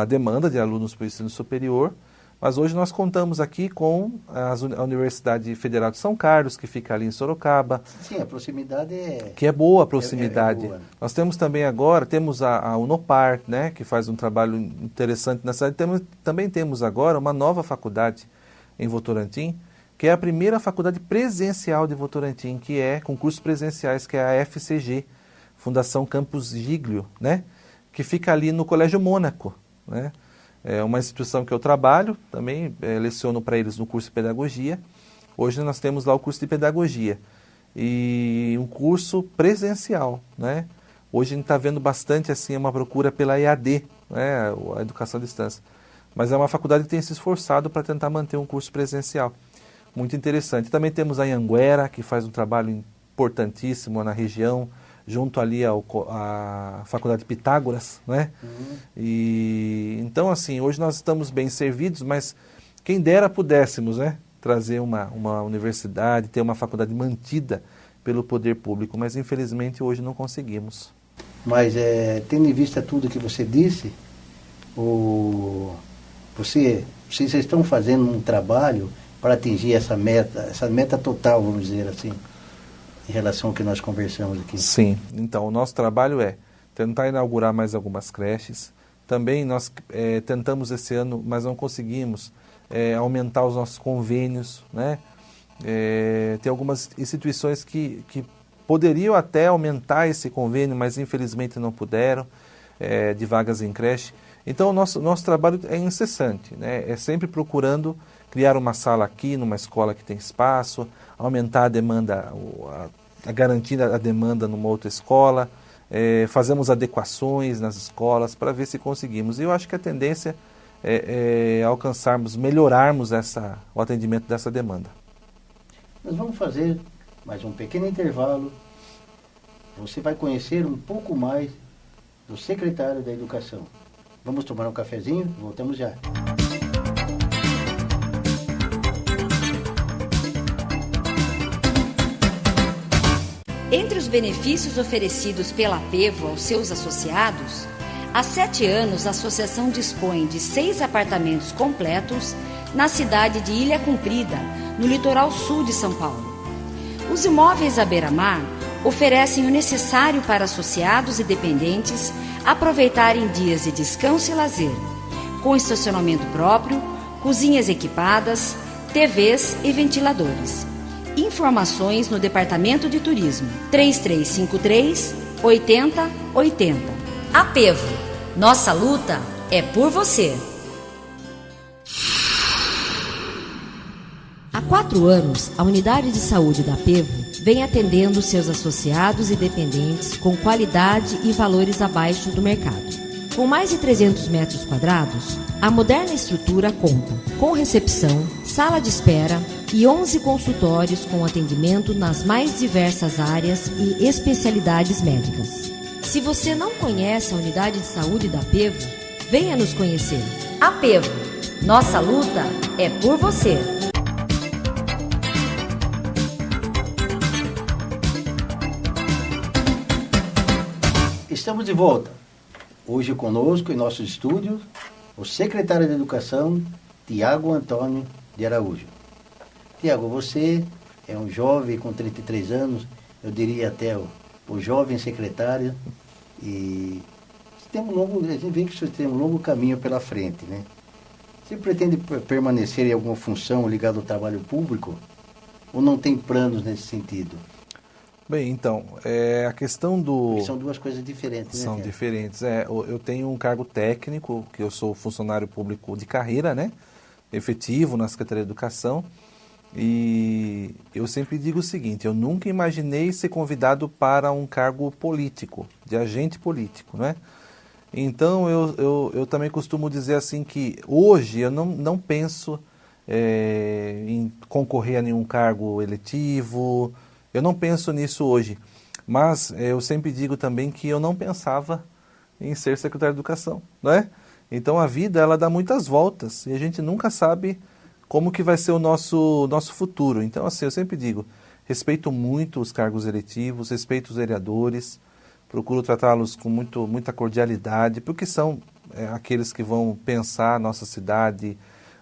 demanda de alunos para o ensino superior, mas hoje nós contamos aqui com a Universidade Federal de São Carlos, que fica ali em Sorocaba. Sim, a proximidade que é boa a proximidade. Boa. Nós temos também agora, temos a Unopar, né, que faz um trabalho interessante na cidade. Também temos agora uma nova faculdade em Votorantim, que é a primeira faculdade presencial de Votorantim, que é com cursos presenciais, que é a FCG, Fundação Campus Giglio, né, que fica ali no Colégio Mônaco, né? É uma instituição que eu trabalho, também leciono para eles no curso de pedagogia. Hoje nós temos lá o curso de pedagogia e um curso presencial, né? Hoje a gente está vendo bastante assim uma procura pela EAD, né? A educação à distância. Mas é uma faculdade que tem se esforçado para tentar manter um curso presencial. Muito interessante. Também temos a Anhanguera, que faz um trabalho importantíssimo na região, junto ali à Faculdade Pitágoras, né? E então, assim, hoje nós estamos bem servidos, mas quem dera pudéssemos, né, trazer uma universidade, ter uma faculdade mantida pelo poder público, mas infelizmente hoje não conseguimos. Mas, tendo em vista tudo que você disse, vocês estão fazendo um trabalho para atingir essa meta total, vamos dizer assim, em relação ao que nós conversamos aqui. Sim, então o nosso trabalho é tentar inaugurar mais algumas creches. Também nós tentamos esse ano, mas não conseguimos, aumentar os nossos convênios, né? Tem algumas instituições que poderiam até aumentar esse convênio, mas infelizmente não puderam, de vagas em creche. Então o nosso trabalho é incessante, né? É sempre procurando criar uma sala aqui, numa escola que tem espaço, aumentar a demanda, garantir a demanda numa outra escola, fazemos adequações nas escolas para ver se conseguimos. E eu acho que a tendência é alcançarmos, melhorarmos o atendimento dessa demanda. Nós vamos fazer mais um pequeno intervalo. Você vai conhecer um pouco mais do secretário da Educação. Vamos tomar um cafezinho? Voltamos já. Entre os benefícios oferecidos pela Apevo aos seus associados, há 7 anos a associação dispõe de 6 apartamentos completos na cidade de Ilha Comprida, no litoral sul de São Paulo. Os imóveis à beira-mar oferecem o necessário para associados e dependentes aproveitarem dias de descanso e lazer, com estacionamento próprio, cozinhas equipadas, TVs e ventiladores. Informações no Departamento de Turismo, 3353-8080. Apevo, nossa luta é por você. Há 4 anos, a unidade de saúde da Apevo vem atendendo seus associados e dependentes com qualidade e valores abaixo do mercado. Com mais de 300 metros quadrados, a moderna estrutura conta com recepção, sala de espera e 11 consultórios com atendimento nas mais diversas áreas e especialidades médicas. Se você não conhece a unidade de saúde da Apevo, venha nos conhecer. Apevo, nossa luta é por você. Estamos de volta. Hoje conosco em nossos estúdios, o secretário de Educação, Tiago Antônio de Araújo. Tiago, você é um jovem com 33 anos, eu diria até o jovem secretário, e a gente vê que você tem um longo caminho pela frente, né? Você pretende permanecer em alguma função ligada ao trabalho público ou não tem planos nesse sentido? Bem, então, a questão do... Porque são duas coisas diferentes, né? São diferentes. Eu tenho um cargo técnico, que eu sou funcionário público de carreira, né? Efetivo na Secretaria de Educação. E eu sempre digo o seguinte, eu nunca imaginei ser convidado para um cargo político, de agente político, né? Então, eu também costumo dizer assim que hoje eu não penso em concorrer a nenhum cargo eletivo. Eu não penso nisso hoje, mas eu sempre digo também que eu não pensava em ser secretário de Educação, não é? Então a vida, ela dá muitas voltas e a gente nunca sabe como que vai ser o nosso futuro. Então, assim, eu sempre digo, respeito muito os cargos eletivos, respeito os vereadores, procuro tratá-los com muita cordialidade, porque são aqueles que vão pensar a nossa cidade,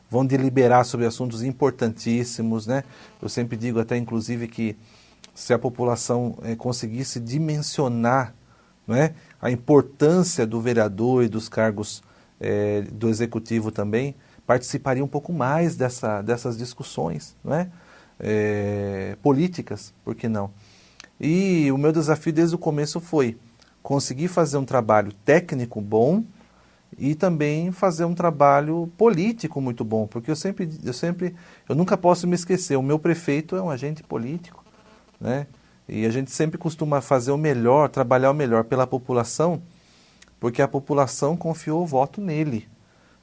vão deliberar sobre assuntos importantíssimos, né? Eu sempre digo até, inclusive, que se a população conseguisse dimensionar, não é, a importância do vereador e dos cargos do executivo também, participaria um pouco mais dessas discussões, não é? Políticas, por que não? E o meu desafio desde o começo foi conseguir fazer um trabalho técnico bom e também fazer um trabalho político muito bom, porque eu nunca posso me esquecer, o meu prefeito é um agente político, né? E a gente sempre costuma fazer o melhor, trabalhar o melhor pela população, porque a população confiou o voto nele.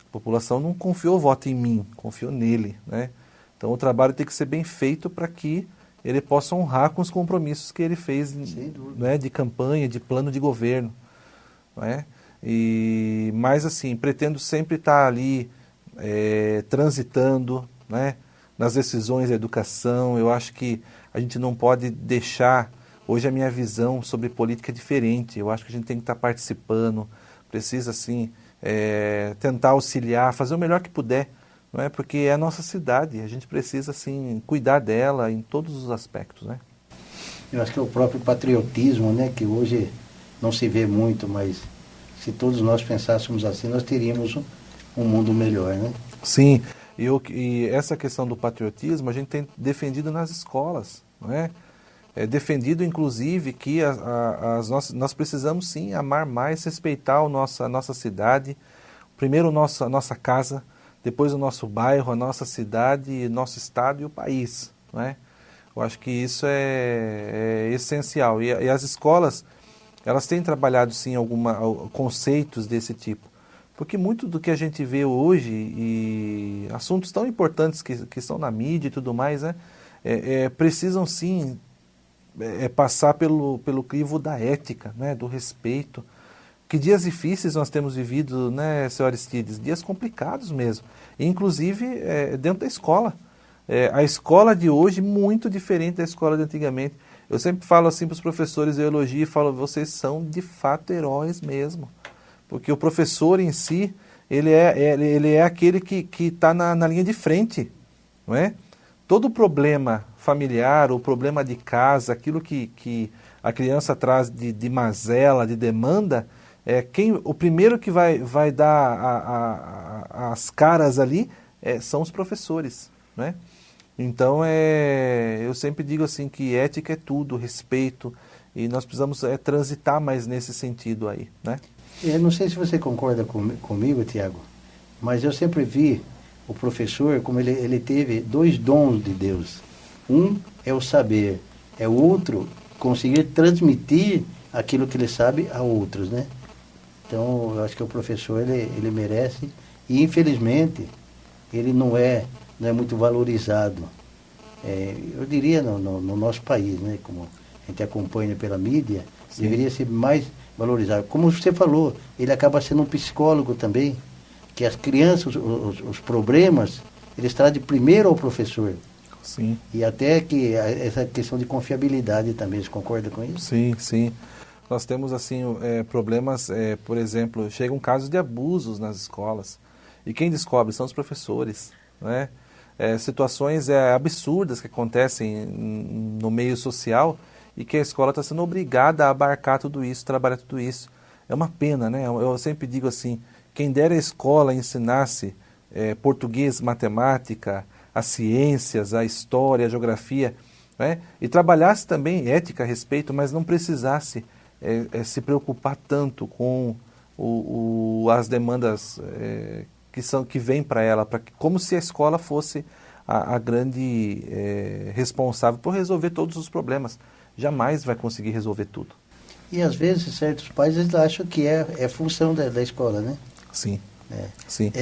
A população não confiou o voto em mim, confiou nele, né? Então o trabalho tem que ser bem feito para que ele possa honrar com os compromissos que ele fez, né, de campanha, de plano de governo. Não é? Mas assim, pretendo sempre estar ali transitando, né, nas decisões da educação. Eu acho que a gente não pode deixar... Hoje a minha visão sobre política é diferente. Eu acho que a gente tem que estar participando, precisa assim, tentar auxiliar, fazer o melhor que puder, não é? Porque é a nossa cidade, a gente precisa assim, cuidar dela em todos os aspectos, né? Eu acho que é o próprio patriotismo, né, que hoje não se vê muito, mas se todos nós pensássemos assim, nós teríamos um mundo melhor, né? Sim, e essa questão do patriotismo a gente tem defendido nas escolas, não é? É defendido, inclusive, que nós precisamos, sim, amar mais, respeitar a nossa cidade. Primeiro a nossa casa, depois o nosso bairro, a nossa cidade, nosso estado e o país. Não é? Eu acho que isso é essencial. E as escolas, elas têm trabalhado, sim, conceitos desse tipo. Porque muito do que a gente vê hoje, e assuntos tão importantes que estão na mídia e tudo mais, né, precisam, sim, passar pelo crivo da ética, né, do respeito. Que dias difíceis nós temos vivido, né, Sr. Aristides? Dias complicados mesmo. Inclusive dentro da escola. A escola de hoje muito diferente da escola de antigamente. Eu sempre falo assim para os professores, eu elogio e falo, vocês são de fato heróis mesmo. Porque o professor em si, ele é aquele que está na linha de frente, não é? Todo problema familiar, o problema de casa, aquilo que a criança traz de mazela, de demanda, o primeiro que vai dar as caras ali são os professores, né? Então, eu sempre digo assim que ética é tudo, respeito, e nós precisamos transitar mais nesse sentido aí, né? Eu não sei se você concorda comigo, Tiago, mas eu sempre vi o professor como ele teve dois dons de Deus. Um é o saber, o outro conseguir transmitir aquilo que ele sabe a outros, né? Então, eu acho que o professor, ele merece, e infelizmente, ele não é muito valorizado. Eu diria no nosso país, né? Como a gente acompanha pela mídia, sim, deveria ser mais valorizado. Como você falou, ele acaba sendo um psicólogo também, que as crianças, os problemas, eles trazem primeiro ao professor. Sim. E até que essa questão de confiabilidade também, você concorda com isso? Sim, sim. Nós temos assim problemas, por exemplo, chegam casos de abusos nas escolas. E quem descobre são os professores, né? Situações absurdas que acontecem no meio social e que a escola está sendo obrigada a abarcar tudo isso, trabalhar tudo isso. É uma pena, né? Eu sempre digo assim, quem dera a escola ensinasse português, matemática, as ciências, a história, a geografia, né? E trabalhasse também ética, respeito, mas não precisasse se preocupar tanto com as demandas que vêm para ela, como se a escola fosse a grande responsável por resolver todos os problemas. Jamais vai conseguir resolver tudo. E às vezes certos pais eles acham que é função da escola, né? Sim. Sim.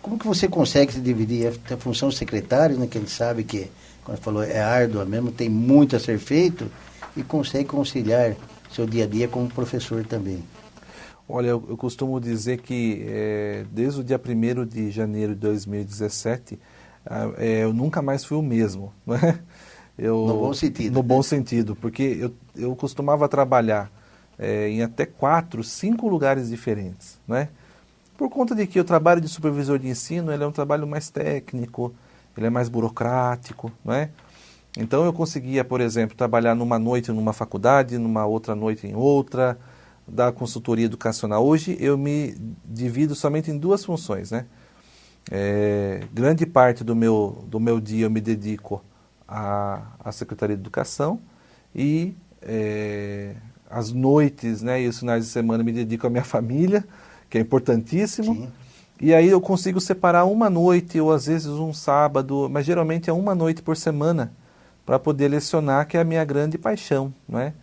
Como que você consegue se dividir a função secretário, né, que a gente sabe que, como você falou, é árdua mesmo, tem muito a ser feito, e consegue conciliar seu dia a dia como professor também? Olha, eu costumo dizer que desde o dia 1º de janeiro de 2017, eu nunca mais fui o mesmo, não é? No bom sentido. No bom sentido, porque eu costumava trabalhar em até 4, 5 lugares diferentes, não é? Por conta de que o trabalho de supervisor de ensino ele é um trabalho mais técnico, ele é mais burocrático, não é? Então eu conseguia, por exemplo, trabalhar numa noite numa faculdade, numa outra noite em outra, dar consultoria educacional. Hoje eu me divido somente em 2 funções, né? Grande parte do meu dia eu me dedico à Secretaria de Educação e as noites, né, e os finais de semana eu me dedico à minha família, que é importantíssimo. Sim. E aí eu consigo separar uma noite ou às vezes um sábado, mas geralmente é uma noite por semana para poder lecionar, que é a minha grande paixão, não é?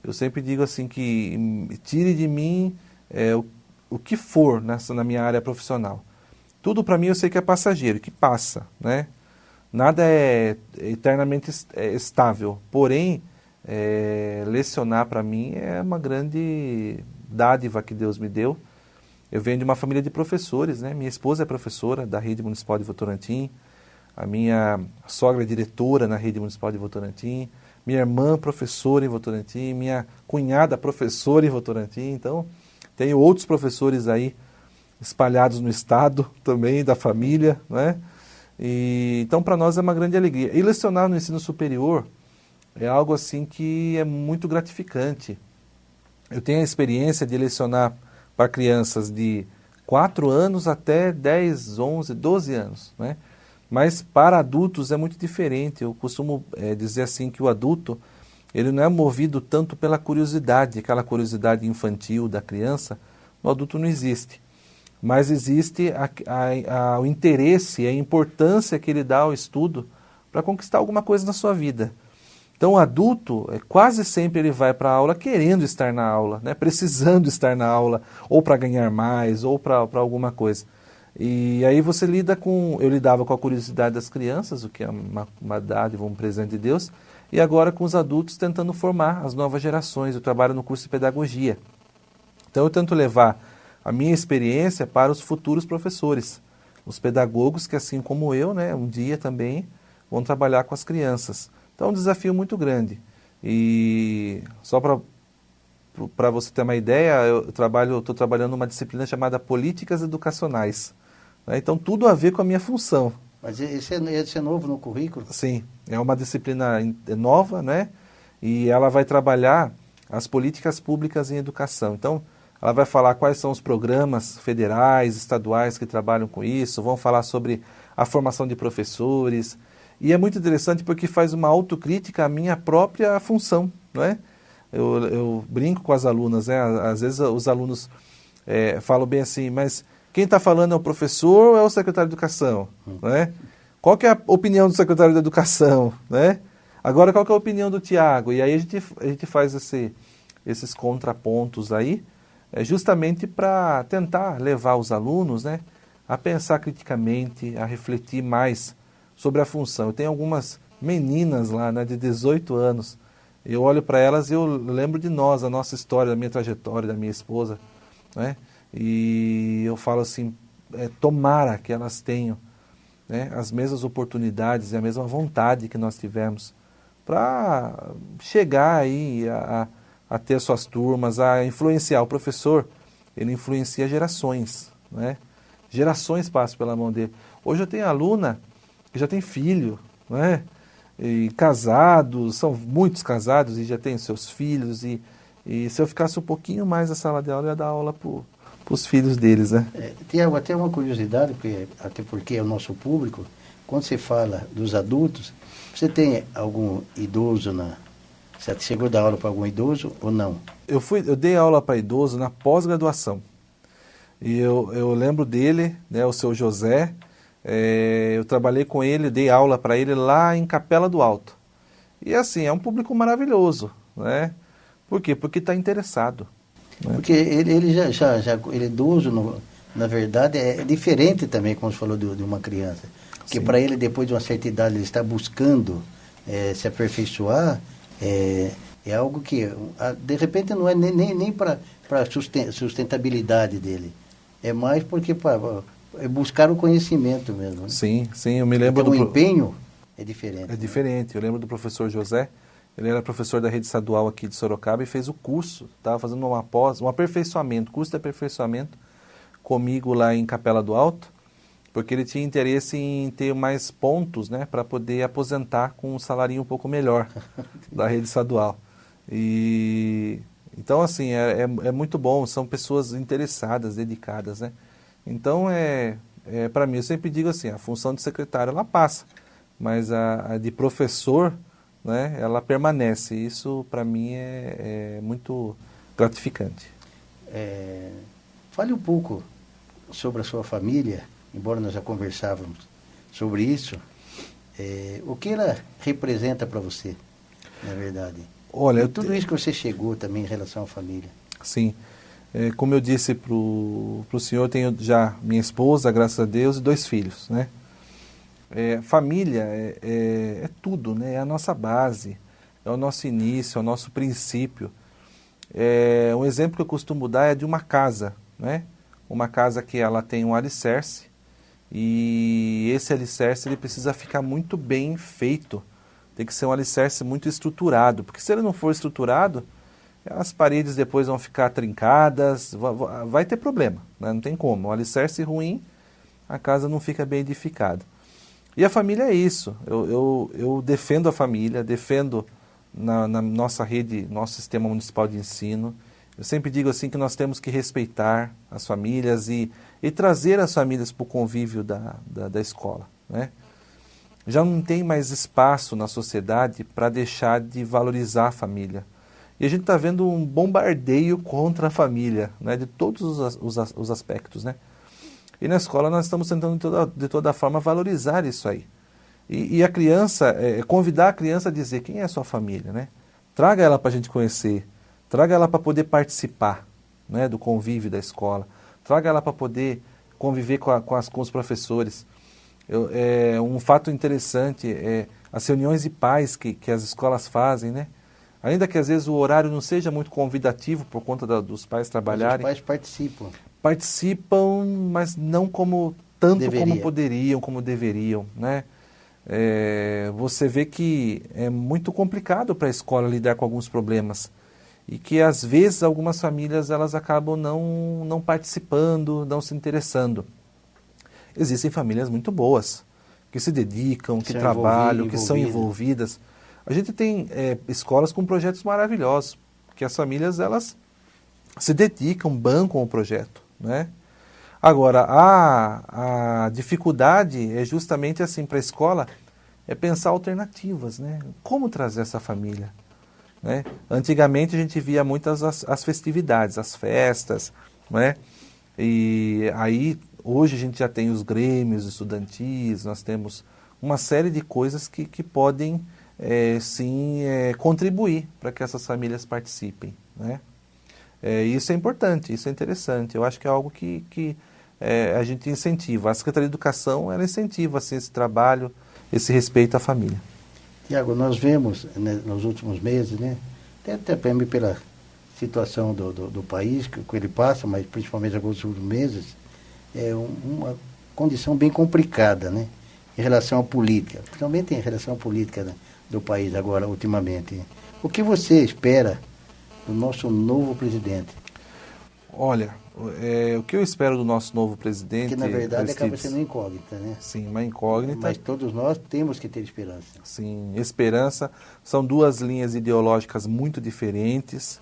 Eu sempre digo assim que tire de mim o que for na minha área profissional. Tudo para mim eu sei que é passageiro, que passa, né? nada é eternamente estável, porém, lecionar para mim é uma grande dádiva que Deus me deu. Eu venho de uma família de professores, né? Minha esposa é professora da Rede Municipal de Votorantim, a minha sogra é diretora na Rede Municipal de Votorantim, minha irmã professora em Votorantim, minha cunhada professora em Votorantim, então tenho outros professores aí espalhados no estado também, da família, né? Então para nós é uma grande alegria. E lecionar no ensino superior é algo assim que é muito gratificante. Eu tenho a experiência de lecionar para crianças de 4 anos até 10, 11, 12 anos, né? Mas para adultos é muito diferente. Eu costumo dizer assim que o adulto, ele não é movido tanto pela curiosidade, aquela curiosidade infantil da criança, no adulto não existe. Mas existe o interesse, a importância que ele dá ao estudo para conquistar alguma coisa na sua vida. Então o adulto, quase sempre ele vai para a aula querendo estar na aula, né? Precisando estar na aula, ou para ganhar mais, ou para alguma coisa. E aí eu lidava com a curiosidade das crianças, o que é uma dádiva, um presente de Deus, e agora com os adultos tentando formar as novas gerações. Eu trabalho no curso de pedagogia. Então eu tento levar a minha experiência para os futuros professores, os pedagogos que, assim como eu, né, um dia também vão trabalhar com as crianças. Então é um desafio muito grande. E só para você ter uma ideia, eu estou trabalhando numa disciplina chamada Políticas Educacionais, né? Então tudo a ver com a minha função. Mas esse é novo no currículo? Sim, é uma disciplina nova, né? E ela vai trabalhar as políticas públicas em educação. Então, ela vai falar quais são os programas federais, estaduais que trabalham com isso, vão falar sobre a formação de professores. E é muito interessante porque faz uma autocrítica à minha própria função, não é? Eu brinco com as alunas, né? Às vezes os alunos falam bem assim, mas quem está falando é o professor ou é o secretário de Educação? Né? Qual que é a opinião do secretário de Educação? Né? Agora, qual que é a opinião do Tiago? E aí a gente faz esses contrapontos aí, justamente para tentar levar os alunos, né, a pensar criticamente, a refletir mais sobre a função. Eu tenho algumas meninas lá, né, de 18 anos, eu olho para elas e eu lembro de nós, a nossa história, da minha trajetória, da minha esposa, né? E eu falo assim, tomara que elas tenham, né, as mesmas oportunidades e a mesma vontade que nós tivemos para chegar aí a ter suas turmas, a influenciar. O professor, ele influencia gerações, né? Gerações passam pela mão dele. Hoje eu tenho aluna que já tem filho, né? E casados, são muitos casados e já têm seus filhos. E se eu ficasse um pouquinho mais na sala de aula, eu ia dar aula para os filhos deles, né? Tiago, até uma curiosidade, até porque é o nosso público, quando você fala dos adultos, você tem algum idoso Você chegou a dar aula para algum idoso ou não? Eu dei aula para idoso na pós-graduação. E eu lembro dele, né, o seu José. Eu trabalhei com ele, dei aula para ele lá em Capela do Alto. E assim, é um público maravilhoso, né? Por quê? Porque está interessado. Né? Porque ele ele idoso, na verdade, é diferente também, como você falou, de uma criança. Porque para ele, depois de uma certa idade, ele está buscando se aperfeiçoar, é algo que, de repente, não é nem para a sustentabilidade dele. É mais porque é buscar o conhecimento mesmo. Né? Sim, eu me lembro então, o empenho é diferente. É diferente. Eu lembro do professor José, ele era professor da rede estadual aqui de Sorocaba e fez o curso, estava fazendo um aperfeiçoamento, curso de aperfeiçoamento comigo lá em Capela do Alto, porque ele tinha interesse em ter mais pontos, né, para poder aposentar com um salarinho um pouco melhor da rede estadual. Então, assim, é muito bom, são pessoas interessadas, dedicadas, né? Então, para mim, eu sempre digo assim, a função de secretário, ela passa, mas a de professor, né, ela permanece. Isso, para mim, é muito gratificante. Fale um pouco sobre a sua família, embora nós já conversávamos sobre isso. O que ela representa para você, na verdade? Olha, tudo isso que você chegou também em relação à família. Sim. Como eu disse para o senhor, tenho já minha esposa, graças a Deus, e 2 filhos, né? Família é tudo, né? É a nossa base, é o nosso início, é o nosso princípio. Um exemplo que eu costumo dar é de uma casa, né? Uma casa que ela tem um alicerce, e esse alicerce ele precisa ficar muito bem feito. Tem que ser um alicerce muito estruturado, porque se ele não for estruturado, as paredes depois vão ficar trincadas, vai ter problema, né? Não tem como. Um alicerce ruim, a casa não fica bem edificada. E a família é isso. Eu defendo a família, defendo na nossa rede, nosso sistema municipal de ensino. Eu sempre digo assim que nós temos que respeitar as famílias e trazer as famílias para o convívio da escola, né? Já não tem mais espaço na sociedade para deixar de valorizar a família. E a gente está vendo um bombardeio contra a família, né, de todos os aspectos, né? E na escola nós estamos tentando de toda forma valorizar isso aí. E a criança, convidar a criança a dizer quem é a sua família, né? Traga ela para a gente conhecer, traga ela para poder participar, né, do convívio da escola, traga ela para poder conviver com os professores. Um fato interessante é as reuniões de pais que as escolas fazem, né? Ainda que às vezes o horário não seja muito convidativo por conta dos pais trabalharem. Mas os pais participam. Participam, mas não como como poderiam, como deveriam, né? Você vê que é muito complicado para a escola lidar com alguns problemas e que às vezes algumas famílias elas acabam não participando, não se interessando. Existem famílias muito boas, que se dedicam, que trabalham, que são envolvidas. A gente tem escolas com projetos maravilhosos, que as famílias elas se dedicam, bancam o projeto, né? Agora, a dificuldade é justamente assim para a escola, é pensar alternativas, né? Como trazer essa família, né? Antigamente a gente via muitas as festividades, as festas, né? E aí hoje a gente já tem os grêmios estudantis, nós temos uma série de coisas que podem contribuir para que essas famílias participem, né? Isso é importante, isso é interessante. Eu acho que é algo que a gente incentiva. A Secretaria de Educação ela incentiva assim, esse trabalho, esse respeito à família. Tiago, nós vemos nos últimos meses, né, até também pela situação do país que ele passa, mas principalmente alguns últimos meses, uma condição bem complicada, né, em relação à política, principalmente em relação à política, né, do país agora, ultimamente. O que você espera do nosso novo presidente? Olha, o que eu espero do nosso novo presidente... Que na verdade acaba sendo incógnita, né? Sim, uma incógnita. Mas todos nós temos que ter esperança. Sim, esperança. São duas linhas ideológicas muito diferentes.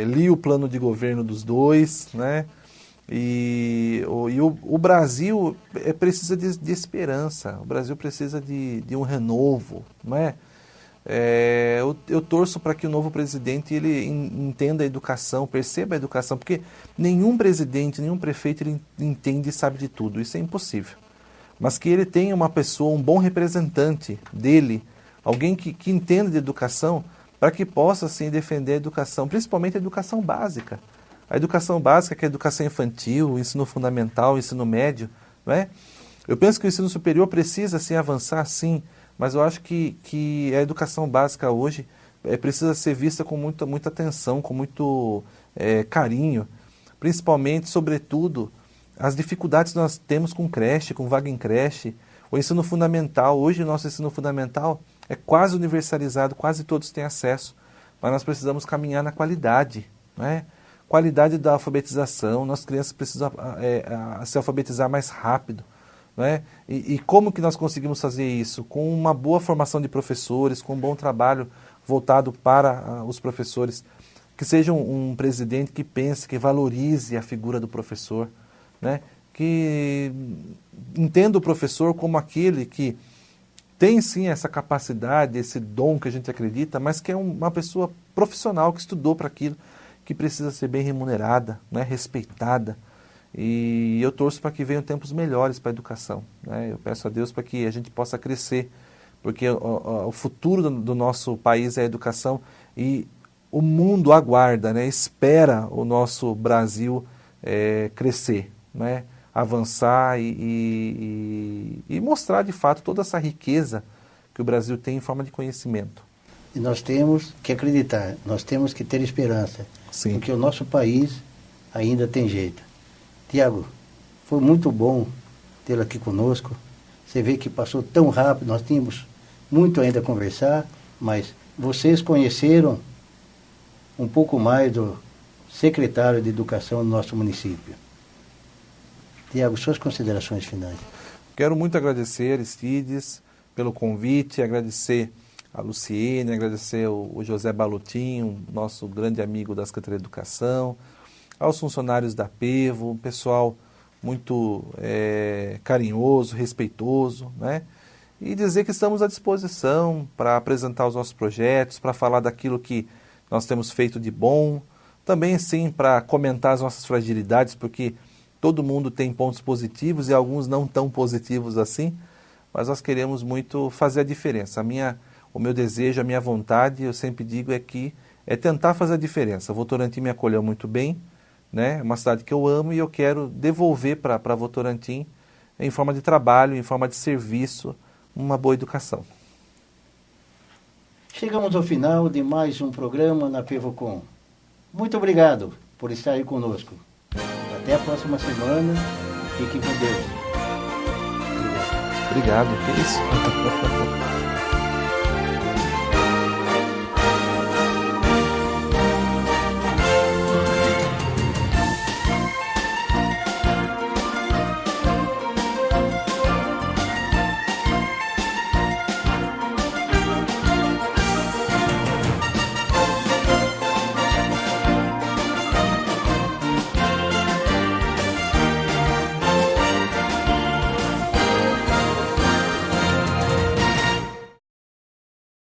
Li o plano de governo dos dois, né? E o Brasil precisa de esperança. O Brasil precisa de um renovo, não é? Eu torço para que o novo presidente ele entenda a educação, perceba a educação, porque nenhum presidente, nenhum prefeito ele entende e sabe de tudo, isso é impossível. Mas que ele tenha uma pessoa, um bom representante dele, alguém que entenda de educação, para que possa assim, defender a educação, principalmente a educação básica. A educação básica, que é a educação infantil, o ensino fundamental, o ensino médio, não é? Eu penso que o ensino superior precisa assim, avançar, sim, mas eu acho que a educação básica hoje precisa ser vista com muita atenção, com muito carinho, principalmente, sobretudo, as dificuldades que nós temos com creche, com vaga em creche, o ensino fundamental. Hoje o nosso ensino fundamental é quase universalizado, quase todos têm acesso, mas nós precisamos caminhar na qualidade, né? Qualidade da alfabetização, nossas crianças precisam se alfabetizar mais rápido. Né? E como que nós conseguimos fazer isso? Com uma boa formação de professores, com um bom trabalho voltado para os professores, que seja um presidente que pense, que valorize a figura do professor, né? Que entenda o professor como aquele que tem sim essa capacidade, esse dom que a gente acredita, mas que é uma pessoa profissional que estudou para aquilo, que precisa ser bem remunerada, né? Respeitada. E eu torço para que venham tempos melhores para a educação, né? Eu peço a Deus para que a gente possa crescer, porque o futuro do nosso país é a educação e o mundo aguarda, né? Espera o nosso Brasil crescer, né? avançar e mostrar de fato toda essa riqueza que o Brasil tem em forma de conhecimento. E nós temos que acreditar, nós temos que ter esperança, Sim. porque o nosso país ainda tem jeito. Tiago, foi muito bom tê-lo aqui conosco. Você vê que passou tão rápido, nós tínhamos muito ainda a conversar, mas vocês conheceram um pouco mais do secretário de Educação do nosso município. Tiago, suas considerações finais. Quero muito agradecer, Aristides, pelo convite, agradecer a Luciene, agradecer o José Balutinho, nosso grande amigo da Secretaria de Educação, aos funcionários da PEVO, um pessoal muito carinhoso, respeitoso, né? E dizer que estamos à disposição para apresentar os nossos projetos, para falar daquilo que nós temos feito de bom, também sim para comentar as nossas fragilidades, porque todo mundo tem pontos positivos e alguns não tão positivos assim, mas nós queremos muito fazer a diferença. O meu desejo, a minha vontade, eu sempre digo, é tentar fazer a diferença. Votorantim me acolheu muito bem, né? É uma cidade que eu amo e eu quero devolver para Votorantim, em forma de trabalho, em forma de serviço, uma boa educação. Chegamos ao final de mais um programa na PevoCom. Muito obrigado por estar aí conosco. Até a próxima semana. Fiquem com Deus. Obrigado, que isso?